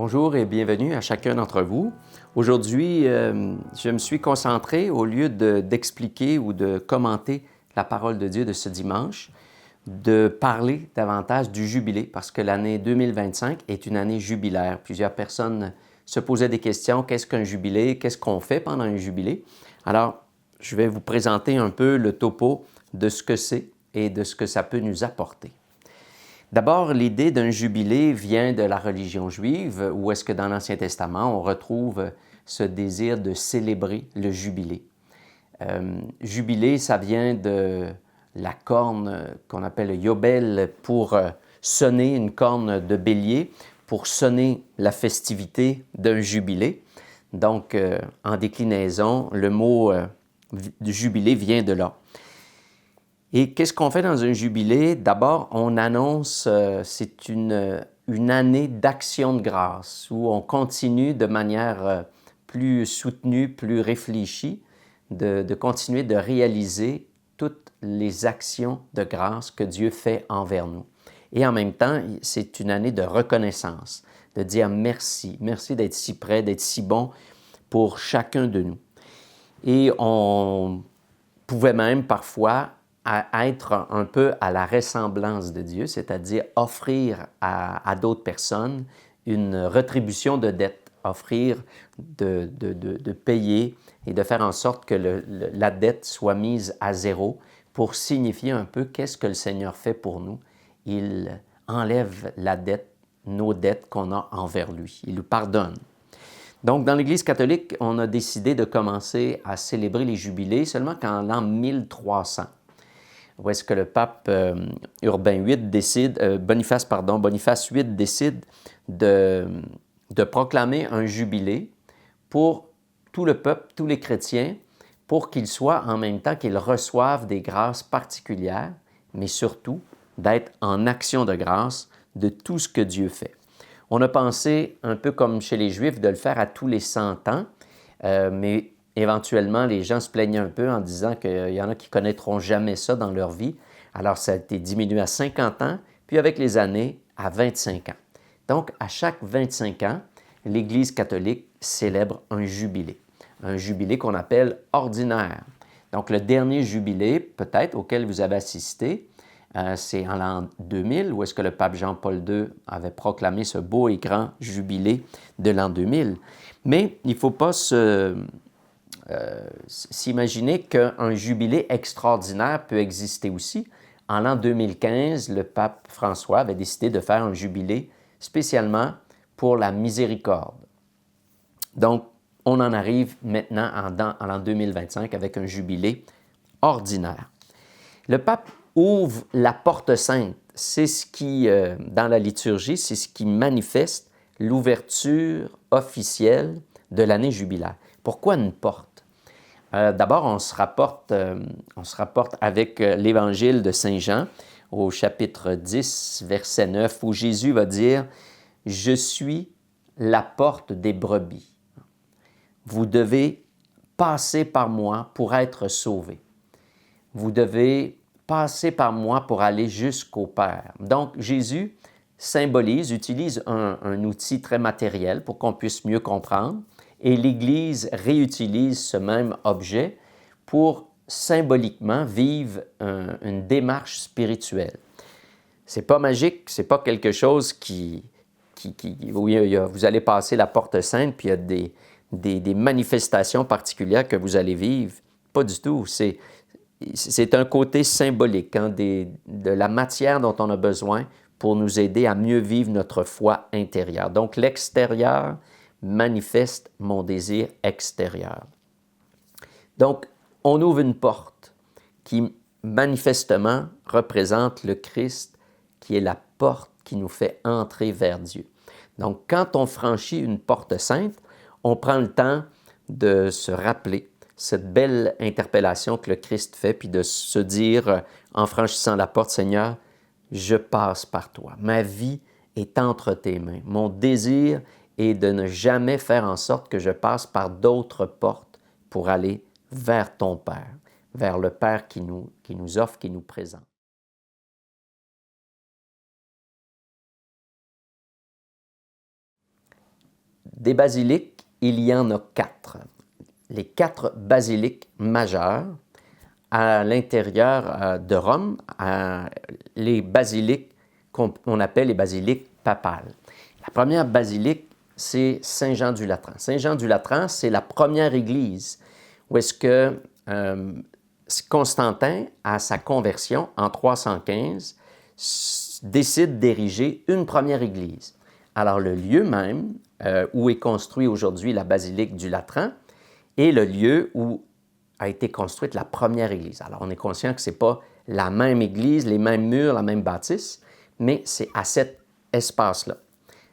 Bonjour et bienvenue à chacun d'entre vous. Aujourd'hui, je me suis concentré, au lieu d'expliquer ou de commenter la parole de Dieu de ce dimanche, de parler davantage du jubilé, parce que l'année 2025 est une année jubilaire. Plusieurs personnes se posaient des questions. Qu'est-ce qu'un jubilé? Qu'est-ce qu'on fait pendant un jubilé? Alors, je vais vous présenter un peu le topo de ce que c'est et de ce que ça peut nous apporter. D'abord, l'idée d'un jubilé vient de la religion juive, où est-ce que dans l'Ancien Testament, on retrouve ce désir de célébrer le jubilé. Jubilé, ça vient de la corne qu'on appelle le yobel pour sonner, une corne de bélier, pour sonner la festivité d'un jubilé. Donc, en déclinaison, le mot jubilé vient de là. Et qu'est-ce qu'on fait dans un jubilé? D'abord, on annonce, c'est une année d'action de grâce où on continue de manière plus soutenue, plus réfléchie, de continuer de réaliser toutes les actions de grâce que Dieu fait envers nous. Et en même temps, c'est une année de reconnaissance, de dire merci, merci d'être si près, d'être si bon pour chacun de nous. Et on pouvait même parfois être un peu à la ressemblance de Dieu, c'est-à-dire offrir à d'autres personnes une rétribution de dette, offrir de payer et de faire en sorte que la dette soit mise à zéro pour signifier un peu qu'est-ce que le Seigneur fait pour nous. Il enlève la dette, nos dettes qu'on a envers lui. Il nous pardonne. Donc, dans l'Église catholique, on a décidé de commencer à célébrer les jubilés seulement qu'en l'an 1300. Où est-ce que le pape Boniface VIII décide de proclamer un jubilé pour tout le peuple, tous les chrétiens, pour qu'ils soient en même temps qu'ils reçoivent des grâces particulières, mais surtout d'être en action de grâce de tout ce que Dieu fait. On a pensé, un peu comme chez les Juifs, de le faire à tous les 100 ans, mais éventuellement, les gens se plaignaient un peu en disant qu'il y en a qui ne connaîtront jamais ça dans leur vie. Alors, ça a été diminué à 50 ans, puis avec les années, à 25 ans. Donc, à chaque 25 ans, l'Église catholique célèbre un jubilé qu'on appelle ordinaire. Donc, le dernier jubilé, peut-être, auquel vous avez assisté, c'est en l'an 2000, où est-ce que le pape Jean-Paul II avait proclamé ce beau et grand jubilé de l'an 2000. Mais il ne faut pas s'imaginer qu'un jubilé extraordinaire peut exister aussi. En l'an 2015, le pape François avait décidé de faire un jubilé spécialement pour la miséricorde. Donc, on en arrive maintenant en l'an 2025 avec un jubilé ordinaire. Le pape ouvre la porte sainte. C'est ce qui, dans la liturgie, c'est ce qui manifeste l'ouverture officielle de l'année jubilaire. Pourquoi une porte? D'abord, on se rapporte avec l'Évangile de Saint Jean au chapitre 10, verset 9, où Jésus va dire « Je suis la porte des brebis. Vous devez passer par moi pour être sauvés. Vous devez passer par moi pour aller jusqu'au Père. » Donc, Jésus utilise un outil très matériel pour qu'on puisse mieux comprendre, et l'Église réutilise ce même objet pour symboliquement vivre une démarche spirituelle. C'est pas magique, c'est pas quelque chose où vous allez passer la porte sainte, puis il y a des manifestations particulières que vous allez vivre. Pas du tout. C'est un côté symbolique de la matière dont on a besoin pour nous aider à mieux vivre notre foi intérieure. Donc, l'extérieur manifeste mon désir extérieur. Donc, on ouvre une porte qui manifestement représente le Christ, qui est la porte qui nous fait entrer vers Dieu. Donc, quand on franchit une porte sainte, on prend le temps de se rappeler cette belle interpellation que le Christ fait, puis de se dire, en franchissant la porte, « Seigneur, je passe par toi. Ma vie est entre tes mains. Mon désir est de ne jamais faire en sorte que je passe par d'autres portes pour aller vers ton Père, vers le Père qui nous offre, qui nous présente. » Des basiliques, il y en a 4. Les 4 basiliques majeures à l'intérieur de Rome, les basiliques qu'on appelle les basiliques papales. La première basilique, c'est Saint-Jean-du-Latran. Saint-Jean-du-Latran, c'est la première église où est-ce que Constantin, à sa conversion en 315, décide d'ériger une première église. Alors, le lieu même où est construit aujourd'hui la basilique du Latran est le lieu où a été construite la première église. Alors, on est conscient que ce n'est pas la même église, les mêmes murs, la même bâtisse, mais c'est à cet espace-là.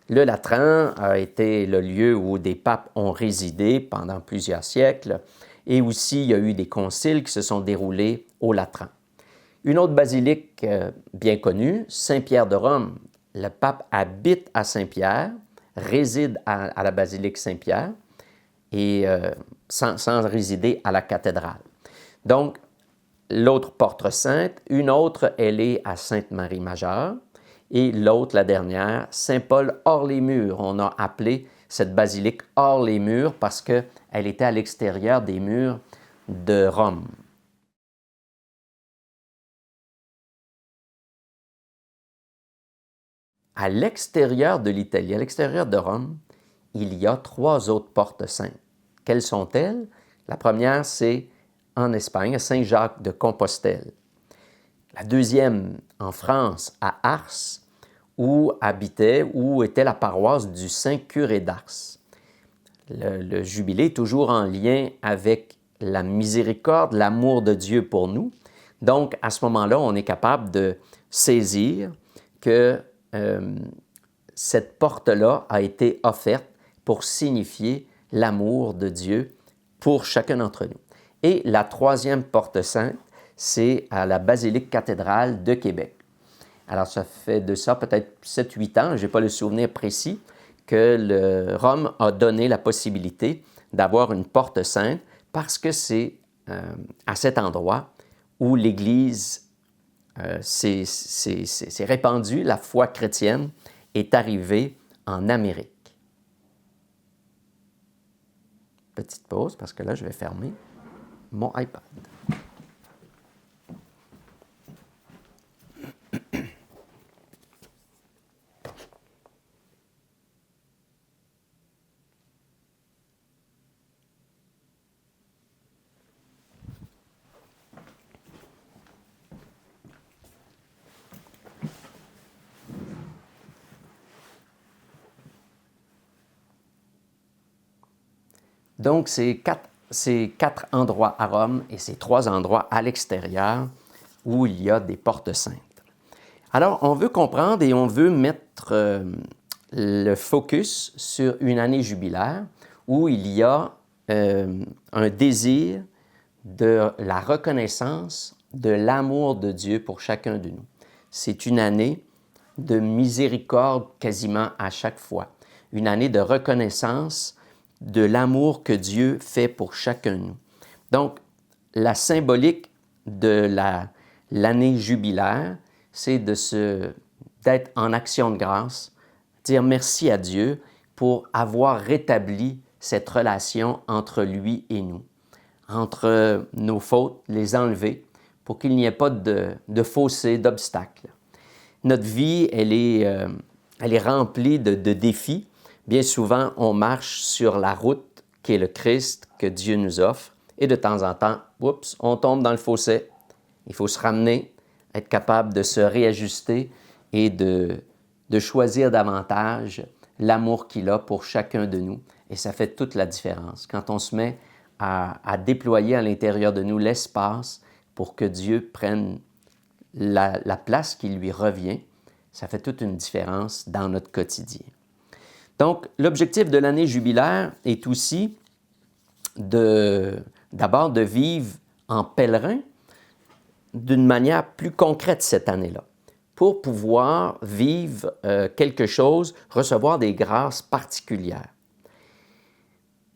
Le Latran a été le lieu où des papes ont résidé pendant plusieurs siècles, et aussi il y a eu des conciles qui se sont déroulés au Latran. Une autre basilique bien connue, Saint-Pierre de Rome. Le pape habite à Saint-Pierre, réside à la basilique Saint-Pierre, et sans résider à la cathédrale. Donc, l'autre porte sainte, une autre, elle est à Sainte-Marie-Majeure, et l'autre, la dernière, Saint-Paul hors les murs. On a appelé cette basilique hors les murs parce qu'elle était à l'extérieur des murs de Rome. À l'extérieur de l'Italie, à l'extérieur de Rome, il y a 3 autres portes saintes. Quelles sont-elles? La première, c'est en Espagne, à Saint-Jacques de Compostelle. La deuxième, en France, à Ars, où était la paroisse du Saint-Curé d'Ars. Le jubilé est toujours en lien avec la miséricorde, l'amour de Dieu pour nous. Donc, à ce moment-là, on est capable de saisir que cette porte-là a été offerte pour signifier l'amour de Dieu pour chacun d'entre nous. Et la troisième porte sainte, c'est à la basilique cathédrale de Québec. Alors, ça fait de ça peut-être 7-8 ans, je n'ai pas le souvenir précis, que Rome a donné la possibilité d'avoir une porte sainte parce que c'est à cet endroit où l'Église s'est répandue, la foi chrétienne est arrivée en Amérique. Petite pause parce que là, je vais fermer mon iPad. Donc, ces quatre endroits à Rome et ces 3 endroits à l'extérieur où il y a des portes saintes. Alors, on veut comprendre et on veut mettre le focus sur une année jubilaire où il y a un désir de la reconnaissance de l'amour de Dieu pour chacun de nous. C'est une année de miséricorde quasiment à chaque fois, une année de reconnaissance de l'amour que Dieu fait pour chacun de nous. Donc, la symbolique de l'année jubilaire, c'est d'être en action de grâce, dire merci à Dieu pour avoir rétabli cette relation entre lui et nous, entre nos fautes, les enlever, pour qu'il n'y ait pas de fossé, d'obstacles. Notre vie, elle est remplie de défis. Bien souvent, on marche sur la route qui est le Christ que Dieu nous offre et de temps en temps, oups, on tombe dans le fossé. Il faut se ramener, être capable de se réajuster et de choisir davantage l'amour qu'il a pour chacun de nous. Et ça fait toute la différence. Quand on se met à déployer à l'intérieur de nous l'espace pour que Dieu prenne la place qui lui revient, ça fait toute une différence dans notre quotidien. Donc, l'objectif de l'année jubilaire est aussi d'abord de vivre en pèlerin d'une manière plus concrète cette année-là, pour pouvoir vivre quelque chose, recevoir des grâces particulières.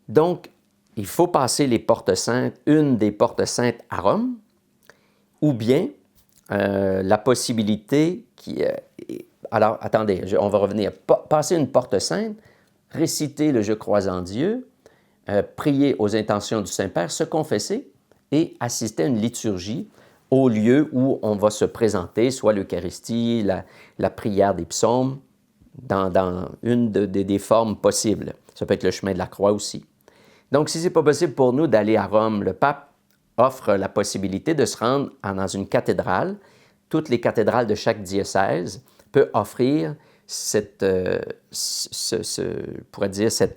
Donc, il faut passer les portes saintes, une des portes saintes à Rome, ou bien la possibilité qui... alors, attendez, on va revenir. Passer une porte sainte, réciter le Je crois en Dieu, prier aux intentions du Saint-Père, se confesser et assister à une liturgie au lieu où on va se présenter, soit l'Eucharistie, la prière des psaumes, dans une des formes possibles. Ça peut être le chemin de la croix aussi. Donc, si ce n'est pas possible pour nous d'aller à Rome, le pape offre la possibilité de se rendre dans une cathédrale. Toutes les cathédrales de chaque diocèse peuvent offrir cette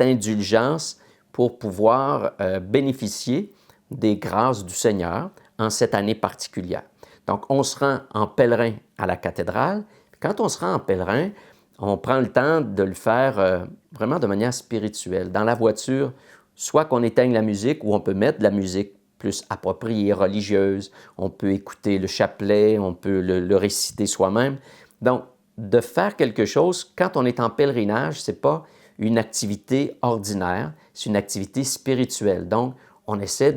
indulgence pour pouvoir bénéficier des grâces du Seigneur en cette année particulière. Donc, on se rend en pèlerin à la cathédrale. Quand on se rend en pèlerin, on prend le temps de le faire vraiment de manière spirituelle. Dans la voiture, soit qu'on éteigne la musique ou on peut mettre de la musique plus appropriée, religieuse. On peut écouter le chapelet, on peut le réciter soi-même. Donc, de faire quelque chose quand on est en pèlerinage, ce n'est pas une activité ordinaire, c'est une activité spirituelle. Donc, on essaie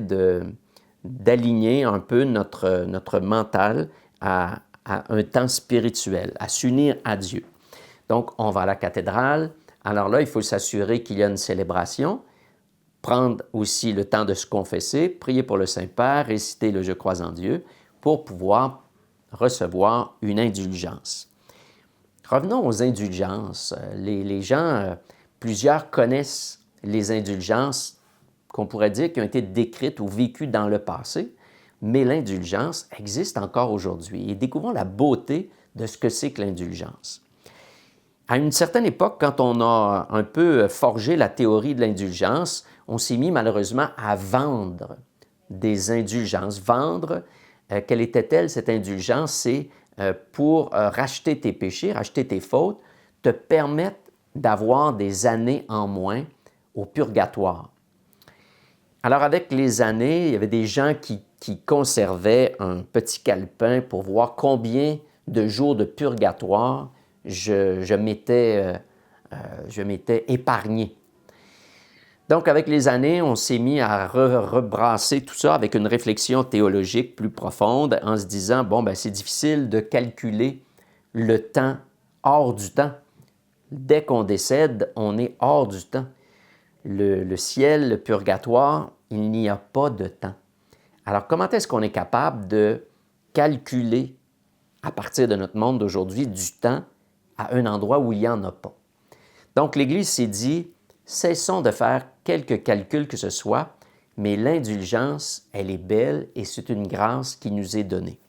d'aligner un peu notre mental à un temps spirituel, à s'unir à Dieu. Donc, on va à la cathédrale. Alors là, il faut s'assurer qu'il y a une célébration, prendre aussi le temps de se confesser, prier pour le Saint-Père, réciter le Je crois en Dieu pour pouvoir recevoir une indulgence. Revenons aux indulgences. Les gens, plusieurs connaissent les indulgences qu'on pourrait dire qui ont été décrites ou vécues dans le passé, mais l'indulgence existe encore aujourd'hui. Et découvrons la beauté de ce que c'est que l'indulgence. À une certaine époque, quand on a un peu forgé la théorie de l'indulgence, on s'est mis malheureusement à vendre des indulgences. Vendre, quelle était-elle cette indulgence? C'est pour racheter tes péchés, racheter tes fautes, te permettre d'avoir des années en moins au purgatoire. Alors avec les années, il y avait des gens qui conservaient un petit calepin pour voir combien de jours de purgatoire je m'étais épargné. Donc, avec les années, on s'est mis à rebrasser tout ça avec une réflexion théologique plus profonde en se disant, bon, ben c'est difficile de calculer le temps hors du temps. Dès qu'on décède, on est hors du temps. Le ciel, le purgatoire, il n'y a pas de temps. Alors, comment est-ce qu'on est capable de calculer, à partir de notre monde d'aujourd'hui, du temps à un endroit où il n'y en a pas? Donc, l'Église s'est dit, cessons de faire quelque calcul que ce soit, mais l'indulgence, elle est belle et c'est une grâce qui nous est donnée.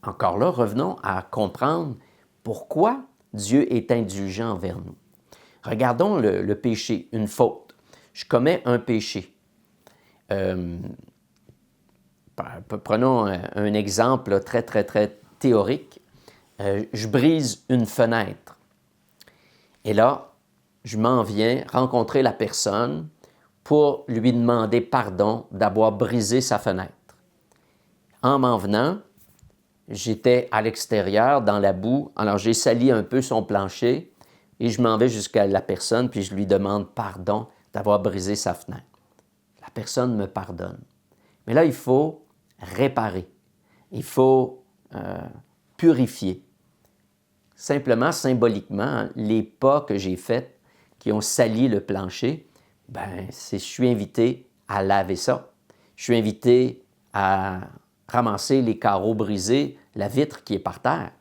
Encore là, revenons à comprendre pourquoi Dieu est indulgent envers nous. Regardons le péché, une faute. Je commets un péché. Prenons un exemple très, très, très théorique. Je brise une fenêtre. Et là, je m'en viens rencontrer la personne pour lui demander pardon d'avoir brisé sa fenêtre. En m'en venant, j'étais à l'extérieur, dans la boue, alors j'ai sali un peu son plancher et je m'en vais jusqu'à la personne puis je lui demande pardon d'avoir brisé sa fenêtre. La personne me pardonne. Mais là, il faut réparer. Il faut purifier. Simplement, symboliquement, les pas que j'ai faits qui ont sali le plancher, je suis invité à laver ça. Je suis invité à ramasser les carreaux brisés, la vitre qui est par terre.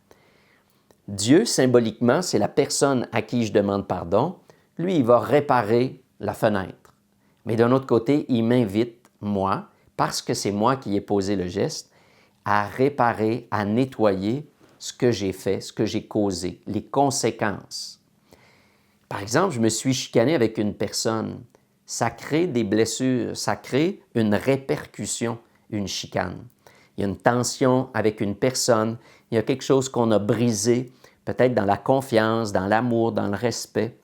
Dieu, symboliquement, c'est la personne à qui je demande pardon. Lui, il va réparer la fenêtre. Mais d'un autre côté, il m'invite, moi, parce que c'est moi qui ai posé le geste, à réparer, à nettoyer ce que j'ai fait, ce que j'ai causé, les conséquences. Par exemple, je me suis chicané avec une personne. Ça crée des blessures, ça crée une répercussion, une chicane. Il y a une tension avec une personne, il y a quelque chose qu'on a brisé, peut-être dans la confiance, dans l'amour, dans le respect.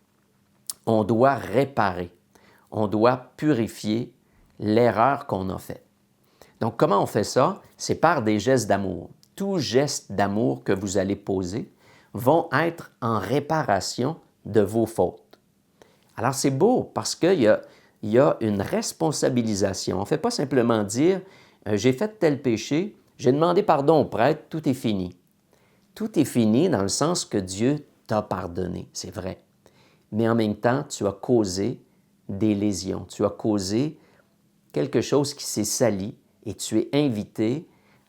On doit réparer, on doit purifier l'erreur qu'on a faite. Donc, comment on fait ça? C'est par des gestes d'amour. Tous gestes d'amour que vous allez poser vont être en réparation de vos fautes. Alors, c'est beau parce qu'il y a une responsabilisation. On ne fait pas simplement dire « j'ai fait tel péché, j'ai demandé pardon au prêtre, tout est fini ». Tout est fini dans le sens que Dieu t'a pardonné, c'est vrai. mais en même temps, tu as causé des lésions. Tu as causé quelque chose qui s'est sali et tu es invité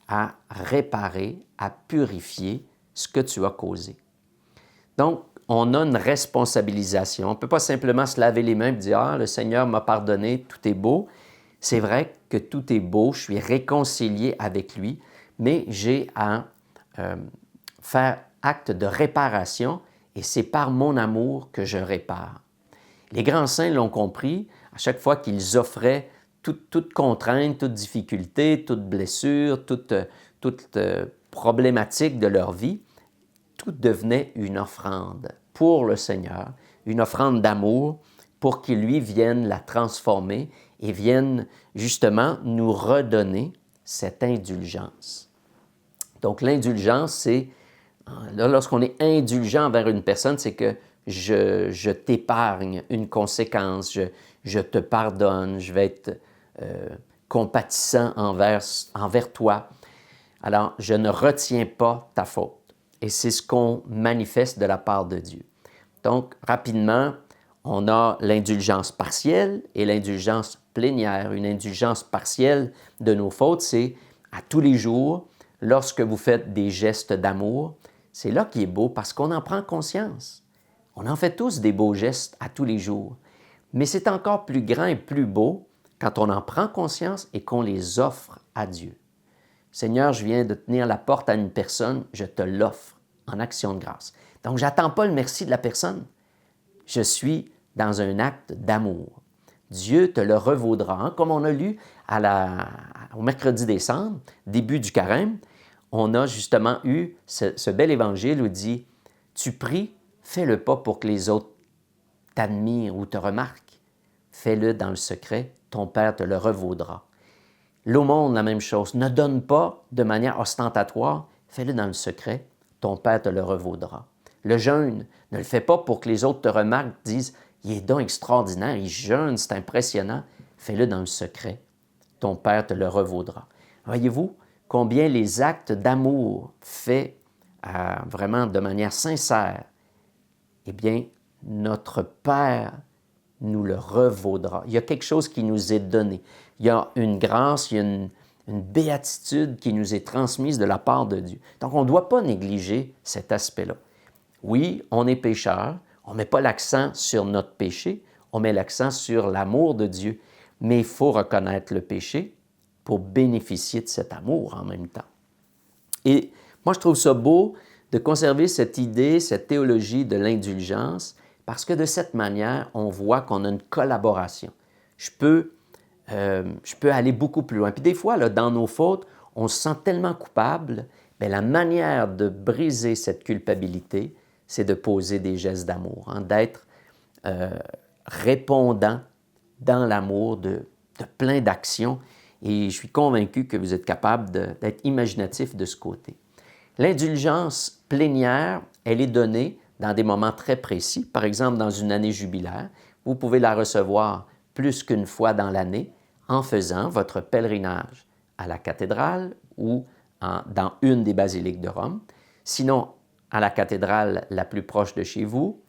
à réparer, à purifier ce que tu as causé. Donc, on a une responsabilisation. On ne peut pas simplement se laver les mains et dire « Ah, le Seigneur m'a pardonné, tout est beau ». C'est vrai que tout est beau, je suis réconcilié avec lui, mais j'ai à faire acte de réparation et c'est par mon amour que je répare. Les grands saints l'ont compris, à chaque fois qu'ils offraient toute contrainte, toute difficulté, toute blessure, toute problématique de leur vie, tout devenait une offrande pour le Seigneur, une offrande d'amour pour qu'il lui vienne la transformer et vienne justement nous redonner cette indulgence. Donc l'indulgence, c'est, lorsqu'on est indulgent envers une personne, c'est que je t'épargne une conséquence, je te pardonne, je vais être compatissant envers toi. Alors, je ne retiens pas ta faute. Et c'est ce qu'on manifeste de la part de Dieu. Donc, rapidement, on a l'indulgence partielle et l'indulgence plénière. Une indulgence partielle de nos fautes, c'est à tous les jours, lorsque vous faites des gestes d'amour, c'est là qui est beau parce qu'on en prend conscience. On en fait tous des beaux gestes à tous les jours. Mais c'est encore plus grand et plus beau quand on en prend conscience et qu'on les offre à Dieu. Seigneur, je viens de tenir la porte à une personne, je te l'offre en action de grâce. Donc, je n'attends pas le merci de la personne. Je suis dans un acte d'amour. Dieu te le revaudra. Hein? Comme on a lu au mercredi décembre, début du carême, on a justement eu ce bel évangile où il dit « Tu pries, fais-le pas pour que les autres t'admirent ou te remarquent. Fais-le dans le secret, ton Père te le revaudra. » L'aumône, la même chose. Ne donne pas de manière ostentatoire, fais-le dans le secret, ton Père te le revaudra. Le jeûne, ne le fais pas pour que les autres te remarquent, disent « Il est donc extraordinaire, il jeûne, c'est impressionnant. » Fais-le dans le secret, ton Père te le revaudra. Voyez-vous combien les actes d'amour faits vraiment de manière sincère, eh bien, notre Père nous le revaudra. Il y a quelque chose qui nous est donné. Il y a une grâce, il y a une béatitude qui nous est transmise de la part de Dieu. Donc, on ne doit pas négliger cet aspect-là. Oui, on est pécheur, on ne met pas l'accent sur notre péché, on met l'accent sur l'amour de Dieu, mais il faut reconnaître le péché pour bénéficier de cet amour en même temps. Et moi, je trouve ça beau de conserver cette idée, cette théologie de l'indulgence, parce que de cette manière, on voit qu'on a une collaboration. Je peux aller beaucoup plus loin. Puis des fois, là, dans nos fautes, on se sent tellement coupable, bien, la manière de briser cette culpabilité, c'est de poser des gestes d'amour, hein, d'être répondant dans l'amour de plein d'actions. Et je suis convaincu que vous êtes capable d'être imaginatif de ce côté. L'indulgence plénière, elle est donnée dans des moments très précis. Par exemple, dans une année jubilaire, vous pouvez la recevoir plus qu'une fois dans l'année en faisant votre pèlerinage à la cathédrale ou dans une des basiliques de Rome. Sinon, à la cathédrale la plus proche de chez vous.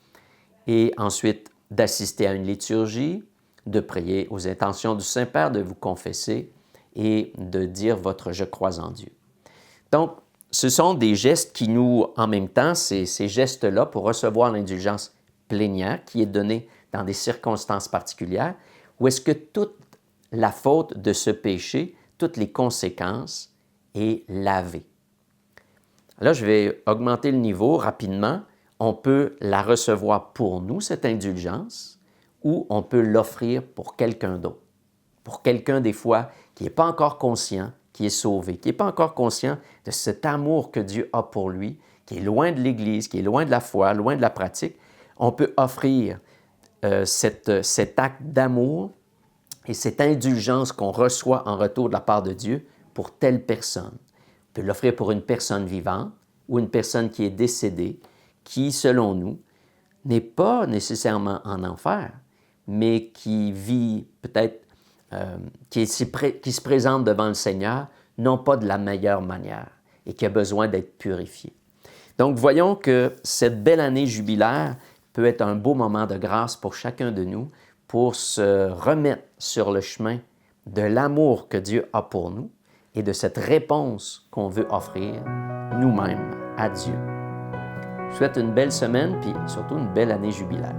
Et ensuite, d'assister à une liturgie, de prier aux intentions du Saint-Père, de vous confesser et de dire votre « Je crois en Dieu ». Donc, ce sont des gestes qui nous, en même temps, ces gestes-là pour recevoir l'indulgence plénière qui est donnée dans des circonstances particulières, où est-ce que toute la faute de ce péché, toutes les conséquences est lavée. Là, je vais augmenter le niveau rapidement. On peut la recevoir pour nous, cette indulgence, ou on peut l'offrir pour quelqu'un d'autre. Pour quelqu'un, des fois, qui n'est pas encore conscient, qui est sauvé, qui n'est pas encore conscient de cet amour que Dieu a pour lui, qui est loin de l'Église, qui est loin de la foi, loin de la pratique, on peut offrir cet acte d'amour et cette indulgence qu'on reçoit en retour de la part de Dieu pour telle personne. On peut l'offrir pour une personne vivante ou une personne qui est décédée, qui, selon nous, n'est pas nécessairement en enfer, mais qui vit peut-être qui se présente devant le Seigneur, non pas de la meilleure manière et qui a besoin d'être purifié. Donc, voyons que cette belle année jubilaire peut être un beau moment de grâce pour chacun de nous pour se remettre sur le chemin de l'amour que Dieu a pour nous et de cette réponse qu'on veut offrir nous-mêmes à Dieu. Je vous souhaite une belle semaine puis surtout une belle année jubilaire.